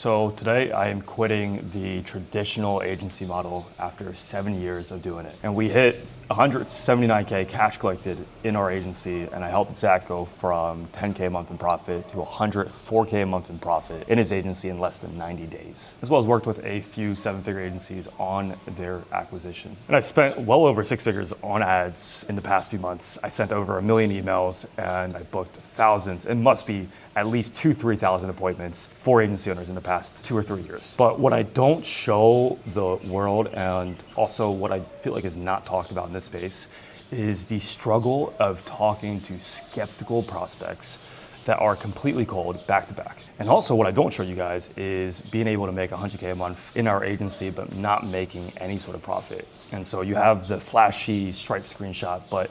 So today I am quitting the traditional agency model after 7 years of doing it. And we hit 179K cash collected in our agency, and I helped Zach go from 10K a month in profit to 104K a month in profit in his agency in less than 90 days. As well as worked with a few seven-figure agencies on their acquisition. And I spent well over 6 figures on ads in the past few months. I sent over 1 million emails and I booked thousands. It must be at least 3,000 appointments for agency owners in the past 2 or 3 years. But what I don't show the world, and also what I feel like is not talked about in this space, is the struggle of talking to skeptical prospects that are completely cold back to back. And also what I don't show you guys is being able to make 100K a month in our agency, but not making any sort of profit. And so you have the flashy Stripe screenshot, but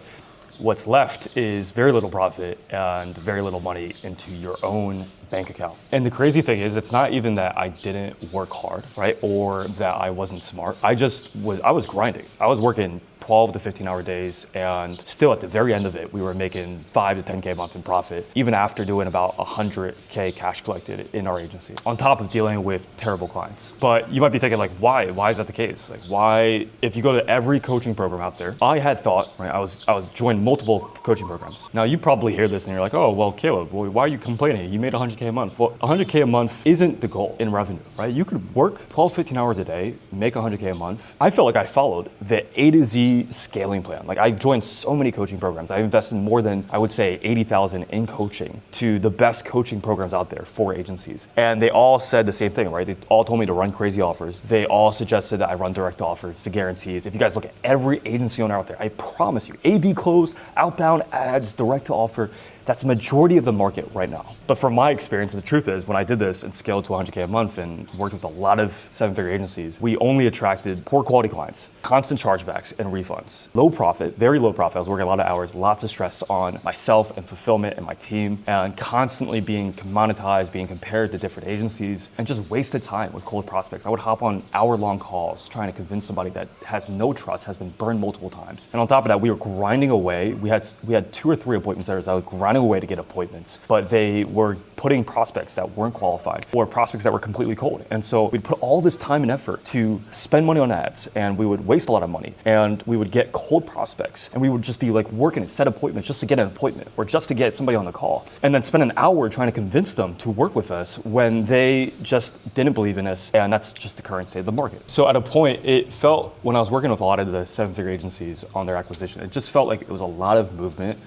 what's left is very little profit and very little money into your own bank account. And the crazy thing is, it's not even that I didn't work hard, right? Or that I wasn't smart. I was grinding. I was working 12 to 15-hour days, and still at the very end of it, we were making 5 to 10K a month in profit, even after doing about 100K cash collected in our agency, on top of dealing with terrible clients. But you might be thinking, like, why? Why is that the case? Like, why, if you go to every coaching program out there, I had thought, right, I was joined multiple coaching programs. Now, you probably hear this and you're like, oh, well, Caleb, why are you complaining? You made 100K a month. Well, 100K a month isn't the goal in revenue, right? You could work 12, 15 hours a day, make 100K a month. I felt like I followed the A to Z scaling plan. Like, I joined so many coaching programs. I invested more than, I would say, 80,000 in coaching to the best coaching programs out there for agencies. And they all said the same thing, right? They all told me to run crazy offers. They all suggested that I run direct offers, the guarantees. If you guys look at every agency owner out there, I promise you, A/B close, outbound ads, direct to offer, that's the majority of the market right now. But from my experience, the truth is, when I did this and scaled to 100K a month and worked with a lot of seven-figure agencies, we only attracted poor quality clients, constant chargebacks and refunds. Low profit, very low profit. I was working a lot of hours, lots of stress on myself and fulfillment and my team, and constantly being monetized, being compared to different agencies, and just wasted time with cold prospects. I would hop on hour-long calls trying to convince somebody that has no trust, has been burned multiple times. And on top of that, we were grinding away. We had 2 or 3 appointment setters. I was grinding away to get appointments, but they were putting prospects that weren't qualified or prospects that were completely cold. And so we'd put all this time and effort to spend money on ads, and we would waste a lot of money, and we would get cold prospects, and we would just be like working at set appointments just to get an appointment or just to get somebody on the call, and then spend an hour trying to convince them to work with us when they just didn't believe in us. And that's just the current state of the market. So at a point, it felt, when I was working with a lot of the seven-figure agencies on their acquisition, it just felt like it was a lot of movement.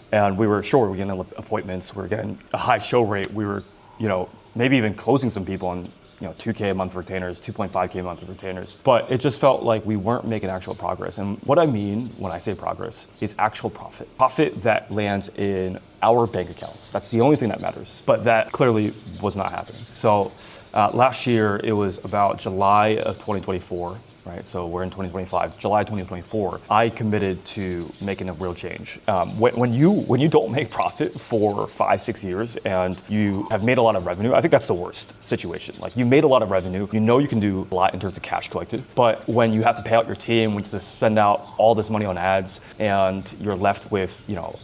And we were getting appointments, we were getting a high show rate, we were, maybe even closing some people on, 2K a month retainers, 2.5K a month retainers. But it just felt like we weren't making actual progress. And what I mean when I say progress is actual profit. Profit that lands in our bank accounts. That's the only thing that matters. But that clearly was not happening. So last year, it was about July of 2024. Right, so we're in 2025, July 2024. I committed to making a real change. When you don't make profit for 5-6 years and you have made a lot of revenue, I think that's the worst situation. Like, you made a lot of revenue, you can do a lot in terms of cash collected, but when you have to pay out your team, when you have to spend out all this money on ads, and you're left with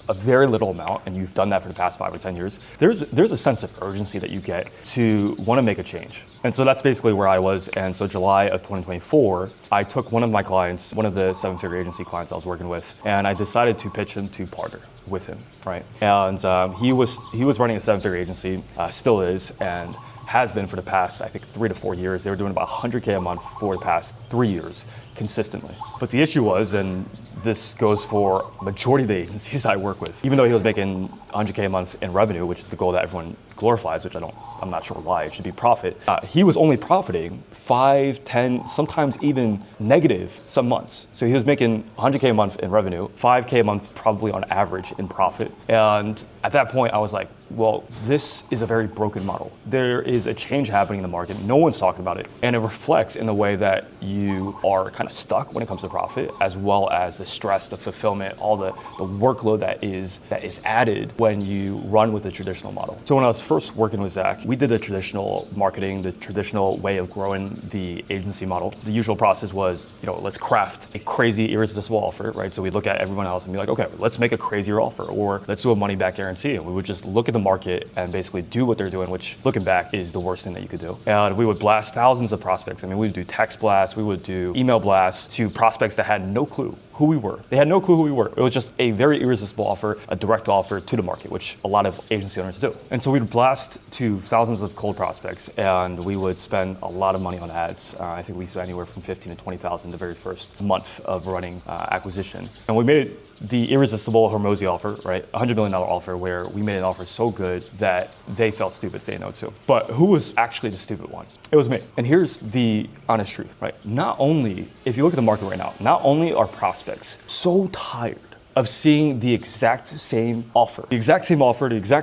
a very little amount, and you've done that for the past 5 or 10 years, there's a sense of urgency that you get to want to make a change. And so that's basically where I was. And so July of 2024, I took one of my clients, one of the seven-figure agency clients I was working with, and I decided to pitch him to partner with him, right? And he was running a seven-figure agency, still is, and has been for the past, I think, 3 to 4 years. They were doing about 100K a month for the past 3 years consistently. But the issue was, and this goes for majority of the agencies I work with, even though he was making 100K a month in revenue, which is the goal that everyone glorifies, which I'm not sure why, it should be profit. He was only profiting 5, 10, sometimes even negative some months. So he was making 100K a month in revenue, 5K a month probably on average in profit. And at that point I was like, well, this is a very broken model. There is a change happening in the market. No one's talking about it. And it reflects in the way that you are kind of stuck when it comes to profit, as well as the stress, the fulfillment, all the workload that is added when you run with the traditional model. So when I was first working with Zach, we did the traditional marketing, the traditional way of growing the agency model. The usual process was, let's craft a crazy irresistible offer, right? So we look at everyone else and be like, okay, let's make a crazier offer, or let's do a money back guarantee. And we would just look at the market and basically do what they're doing, which looking back is the worst thing that you could do. And we would blast thousands of prospects. I mean, we would do text blasts, we would do email blasts to prospects that had no clue who we were. They had no clue who we were. It was just a very irresistible offer, a direct offer to the market, which a lot of agency owners do. And so we'd blast to thousands of cold prospects, and we would spend a lot of money on ads. I think we spent anywhere from 15 to 20,000 the very first month of running acquisition. And we made it the irresistible Hormozy offer, right? $100 million offer, where we made an offer so good that they felt stupid saying no to. But who was actually the stupid one? It was me. And here's the honest truth, right? Not only, if you look at the market right now, not only are prospects so tired of seeing the exact same offer, the exact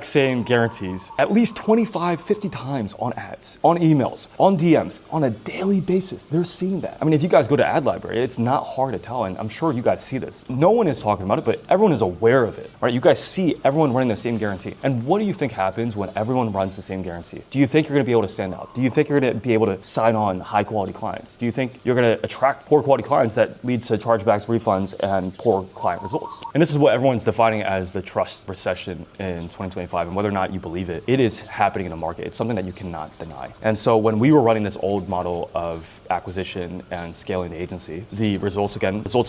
same guarantees, at least 25, 50 times on ads, on emails, on DMs, on a daily basis. They're seeing that. I mean, if you guys go to Ad Library, it's not hard to tell, and I'm sure you guys see this. No one is talking about it, but everyone is aware of it, right? You guys see everyone running the same guarantee. And what do you think happens when everyone runs the same guarantee? Do you think you're gonna be able to stand out? Do you think you're gonna be able to sign on high quality clients? Do you think you're gonna attract poor quality clients that lead to chargebacks, refunds, and poor client results? And this is what everyone's defining as the trust recession in 2025. And whether or not you believe it, it is happening in the market. It's something that you cannot deny. And so when we were running this old model of acquisition and scaling the agency, the results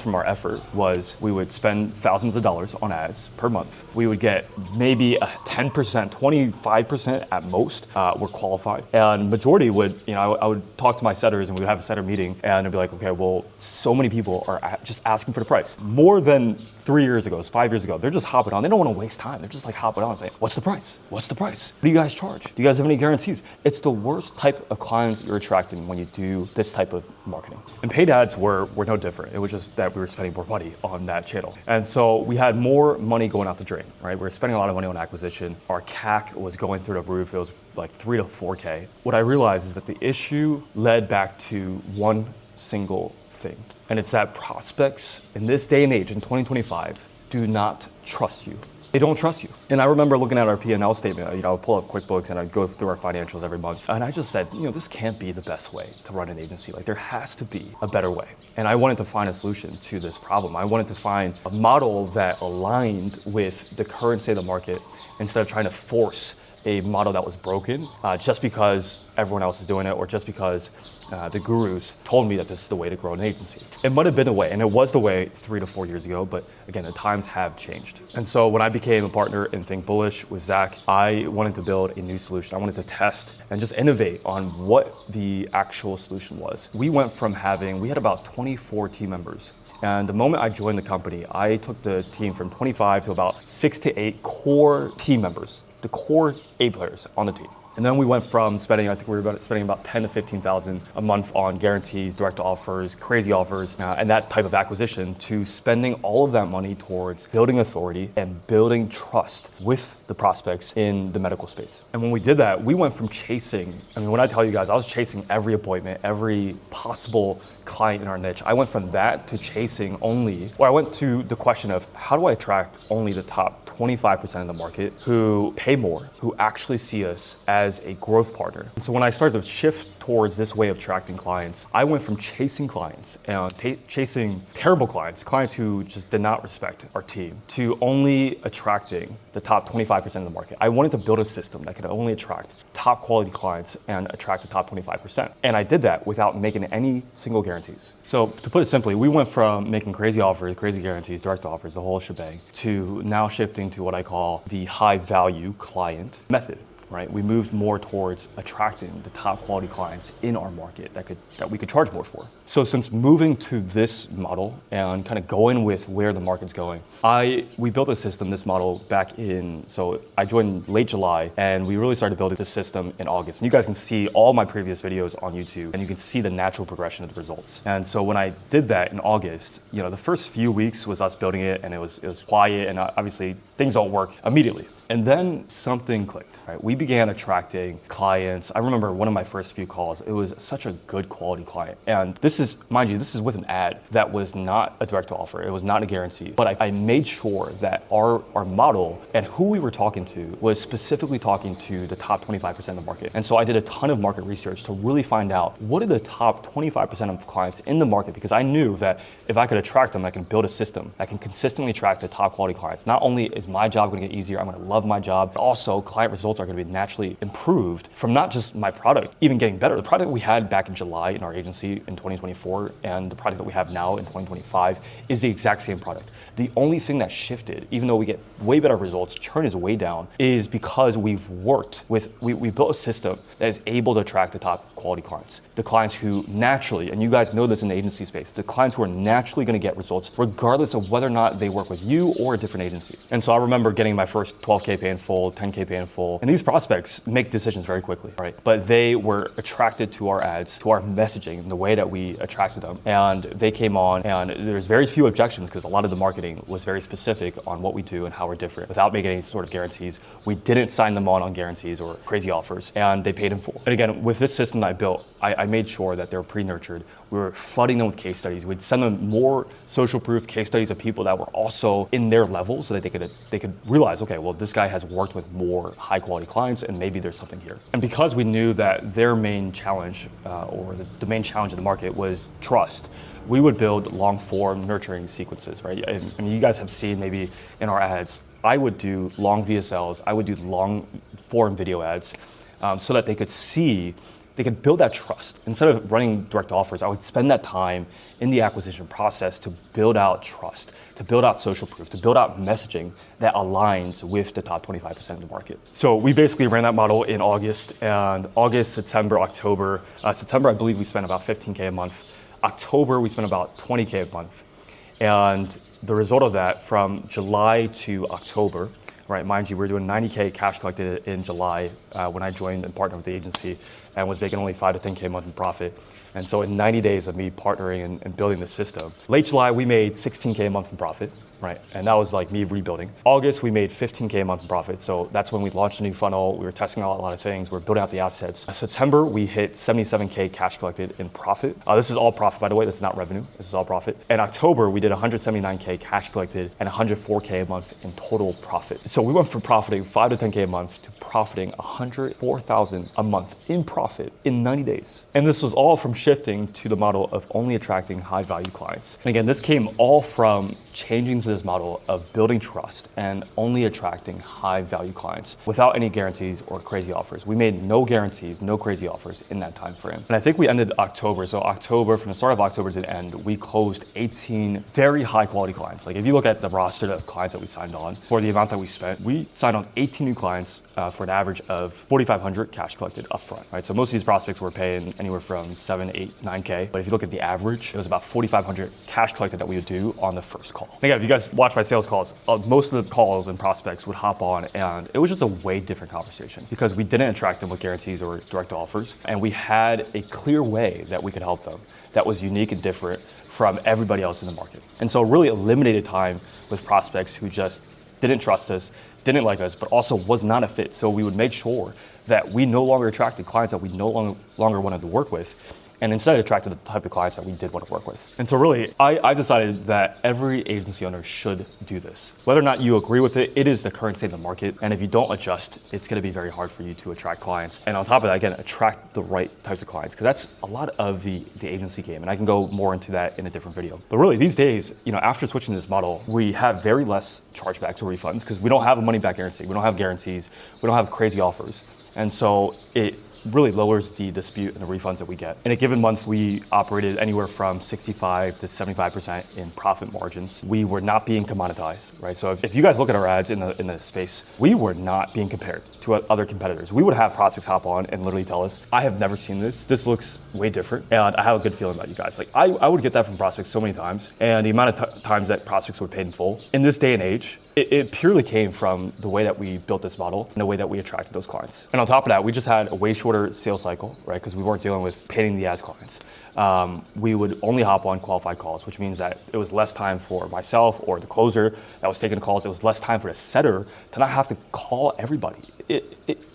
from our effort was we would spend thousands of dollars on ads per month. We would get maybe a 10%, 25% at most were qualified. And majority would, I would talk to my setters and we would have a setter meeting and it'd be like, okay, well, so many people are just asking for the price. More than 3 years ago, 5 years ago, they're just hopping on. They don't want to waste time. They're just like hopping on and saying, what's the price? What's the price? What do you guys charge? Do you guys have any guarantees? It's the worst type of clients you're attracting when you do this type of marketing. And paid ads were no different. It was just that we were spending more money on that channel. And so we had more money going out the drain, right? We were spending a lot of money on acquisition. Our CAC was going through the roof. It was like 3 to 4K. What I realized is that the issue led back to one single thing. And it's that prospects in this day and age, in 2025, do not trust you. They don't trust you. And I remember looking at our P&L statement, I would pull up QuickBooks and I'd go through our financials every month. And I just said, this can't be the best way to run an agency. Like there has to be a better way. And I wanted to find a solution to this problem. I wanted to find a model that aligned with the current state of the market instead of trying to force a model that was broken just because everyone else is doing it or just because the gurus told me that this is the way to grow an agency. It might have been the way, and it was the way 3 to 4 years ago, but again, the times have changed. And so when I became a partner in Think Bullish with Zach, I wanted to build a new solution. I wanted to test and just innovate on what the actual solution was. We had about 24 team members. And the moment I joined the company, I took the team from 25 to about 6 to 8 core team members, the core A players on the team. And then we went from spending about 10 to 15,000 a month on guarantees, direct offers, crazy offers, and that type of acquisition to spending all of that money towards building authority and building trust with the prospects in the medical space. And when we did that, we went from when I tell you guys, I was chasing every appointment, every possible client in our niche. I went from that to I went to the question of how do I attract only the top 25% of the market who pay more, who actually see us as a growth partner. And so when I started to shift towards this way of attracting clients, I went from chasing clients and chasing terrible clients who just did not respect our team, to only attracting the top 25% of the market. I wanted to build a system that could only attract top quality clients and attract the top 25%. And I did that without making any single guarantees. So to put it simply, we went from making crazy offers, crazy guarantees, direct offers, the whole shebang, to now shifting to what I call the high value client method. Right? We moved more towards attracting the top quality clients in our market that we could charge more for. So since moving to this model and kind of going with where the market's going, we built this model so I joined late July and we really started building this system in August. And you guys can see all my previous videos on YouTube and you can see the natural progression of the results. And so when I did that in August, the first few weeks was us building it and it was quiet and obviously things don't work immediately. And then something clicked, right? We began attracting clients. I remember one of my first few calls, it was such a good quality client. And this is, mind you, this is with an ad that was not a direct offer. It was not a guarantee. But I made sure that our model and who we were talking to was specifically talking to the top 25% of the market. And so I did a ton of market research to really find out what are the top 25% of clients in the market, because I knew that if I could attract them, I can build a system that can consistently attract the top quality clients. Not only is my job going to get easier, I'm going to love my job, but also client results are going to be naturally improved from not just my product even getting better. The product we had back in July in our agency in 2024 and the product that we have now in 2025 is the exact same product. The only thing that shifted, even though we get way better results, churn is way down, is because we've worked with, we built a system that is able to attract the top quality clients. The clients who naturally, and you guys know this in the agency space, the clients who are naturally going to get results regardless of whether or not they work with you or a different agency. And so I remember getting my first 12K pay in full, 10K pay in full, and these prospects make decisions very quickly, right? But they were attracted to our ads, to our messaging, the way that we attracted them. And they came on, and there's very few objections because a lot of the marketing was very specific on what we do and how we're different without making any sort of guarantees. We didn't sign them on guarantees or crazy offers, and they paid in full. And again, with this system that I built, I made sure that they were pre-nurtured. We were flooding them with case studies. We'd send them more social proof case studies of people that were also in their level so that they could realize, okay, well, this guy has worked with more high quality clients and maybe there's something here. And because we knew that their main challenge or the main challenge in the market was trust, we would build long form nurturing sequences, right? I mean, you guys have seen maybe in our ads, I would do long VSLs, I would do long form video ads so that they could see, they could build that trust. Instead of running direct offers, I would spend that time in the acquisition process to build out trust, to build out social proof, to build out messaging that aligns with the top 25% of the market. So we basically ran that model in August, and August, September, October. September, I believe we spent about 15K a month. October, we spent about 20K a month. And the result of that from July to October, right, mind you, we were doing 90K cash collected in July when I joined and partnered with the agency and was making only 5 to 10K a month in profit. And so in 90 days of me partnering and building the system, late July, we made 16K a month in profit, right? And that was like me rebuilding. August, we made 15K a month in profit. So that's when we launched a new funnel. We were testing out a lot of things. We were building out the assets. September, we hit 77K cash collected in profit. This is all profit, by the way. This is not revenue. This is all profit. In October, we did 179K cash collected and 104K a month in total profit. So we went from profiting 5 to 10K a month to profiting 104,000 a month in profit in 90 days. And this was all from shifting to the model of only attracting high value clients. And again, this came all from changing to this model of building trust and only attracting high value clients without any guarantees or crazy offers. We made no guarantees, no crazy offers in that time frame. And I think we ended October. So October, from the start of October to the end, we closed 18 very high quality clients. Like if you look at the roster of clients that we signed on for the amount that we spent, we signed on 18 new clients for an average of 4,500 cash collected upfront, right? So most of these prospects were paying anywhere from 7, 8, 9K. But if you look at the average, it was about 4,500 cash collected that we would do on the first call. Again, if you guys watch my sales calls, most of the calls and prospects would hop on and it was just a way different conversation because we didn't attract them with guarantees or direct offers. And we had a clear way that we could help them that was unique and different from everybody else in the market. And so really eliminated time with prospects who just didn't trust us, didn't like us, but also was not a fit. So we would make sure that we no longer attracted clients that we no longer wanted to work with, and instead attracted the type of clients that we did want to work with. And so really, I decided that every agency owner should do this. Whether or not you agree with it, it is the current state of the market. And if you don't adjust, it's gonna be very hard for you to attract clients. And on top of that, again, attract the right types of clients, because that's a lot of the agency game. And I can go more into that in a different video. But really, these days, after switching to this model, we have very less chargebacks or refunds because we don't have a money back guarantee. We don't have guarantees. We don't have crazy offers. And so it really lowers the dispute and the refunds that we get. In a given month, we operated anywhere from 65 to 75% in profit margins. We were not being commoditized, right? So if you guys look at our ads in the space, we were not being compared to other competitors. We would have prospects hop on and literally tell us, I have never seen this. This looks way different. And I have a good feeling about you guys. Like I would get that from prospects so many times. And the amount of times that prospects were paid in full. In this day and age, it purely came from the way that we built this model and the way that we attracted those clients. And on top of that, we just had a way shorter shorter sales cycle, right? Because we weren't dealing with pain in the ass clients. We would only hop on qualified calls, which means that it was less time for myself or the closer that was taking the calls. It was less time for the setter to not have to call everybody.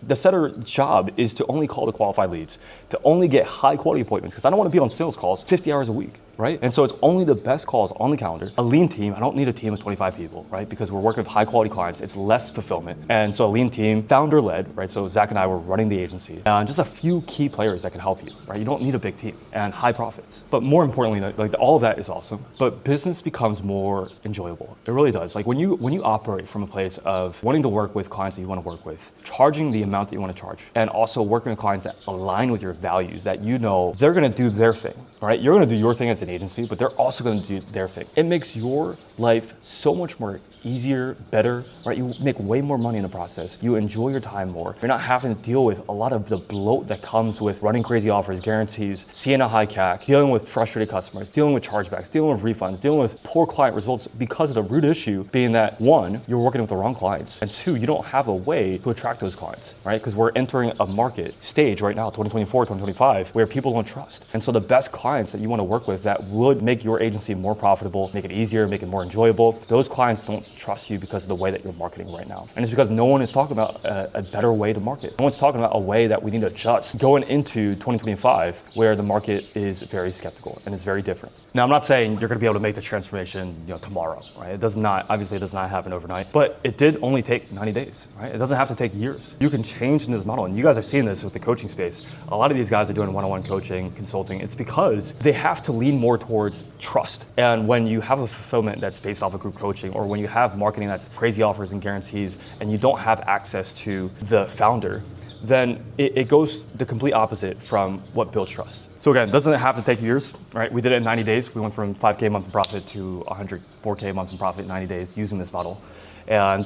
The setter job is to only call the qualified leads, to only get high quality appointments, because I don't want to be on sales calls 50 hours a week, right? And so it's only the best calls on the calendar. A lean team, I don't need a team of 25 people, right? Because we're working with high quality clients, it's less fulfillment. And so a lean team, founder led, right? So Zach and I were running the agency, and just a few key players that can help you, right? You don't need a big team and high profits. But more importantly, like all of that is awesome, but business becomes more enjoyable. It really does. Like when you operate from a place of wanting to work with clients that you want to work with, charging the amount that you want to charge, and also working with clients that align with your values, that you know they're going to do their thing, right? You're going to do your thing as an agency, but they're also going to do their thing. It makes your life so much more easier, better, right? You make way more money in the process. You enjoy your time more. You're not having to deal with a lot of the bloat that comes with running crazy offers, guarantees, seeing a high CAC, dealing with frustrated customers, dealing with chargebacks, dealing with refunds, dealing with poor client results because of the root issue being that one, you're working with the wrong clients, and two, you don't have a way to attract those clients, right? Because we're entering a market stage right now, 2024, 2025, where people don't trust. And so the best clients that you want to work with that would make your agency more profitable, make it easier, make it more enjoyable, those clients don't trust you because of the way that you're marketing right now. And it's because no one is talking about a better way to market. No one's talking about a way that we need to adjust going into 2025, where the market is very skeptical and it's very different. Now, I'm not saying you're going to be able to make this transformation, tomorrow, right? It does not happen overnight, but it did only take 90 days, right? It doesn't have to take years. You can change in this model, and you guys are seeing this with the coaching space. A lot of these guys are doing one-on-one coaching, consulting. It's because they have to lean more towards trust. And when you have a fulfillment that's based off of group coaching, or when you have marketing that's crazy offers and guarantees, and you don't have access to the founder, then it goes the complete opposite from what builds trust. So again, it doesn't have to take years, right? We did it in 90 days. We went from 5K a month in profit to 104K a month in profit in 90 days using this model. And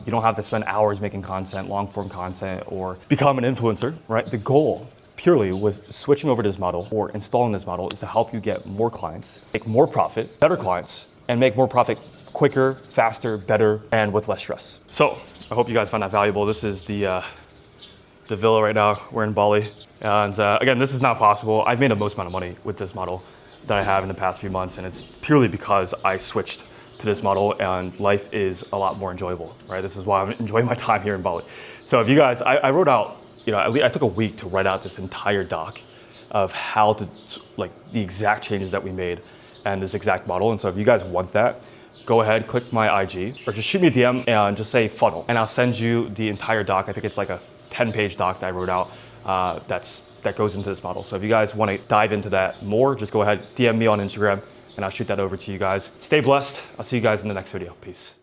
you don't have to spend hours making content, long form content, or become an influencer, right? The goal purely with switching over to this model or installing this model is to help you get more clients, make more profit, better clients, and make more profit quicker, faster, better, and with less stress. So I hope you guys found that valuable. This is the villa right now. We're in Bali. And again, this is not possible. I've made the most amount of money with this model that I have in the past few months, and it's purely because I switched to this model and life is a lot more enjoyable, right? This is why I'm enjoying my time here in Bali. So if you guys, I wrote out, I took a week to write out this entire doc of how to, like, the exact changes that we made and this exact model. And so if you guys want that, go ahead, click my IG, or just shoot me a DM and just say funnel, and I'll send you the entire doc. I think it's like a 10-page doc that I wrote out that goes into this model. So if you guys want to dive into that more, just go ahead, DM me on Instagram, and I'll shoot that over to you guys. Stay blessed. I'll see you guys in the next video. Peace.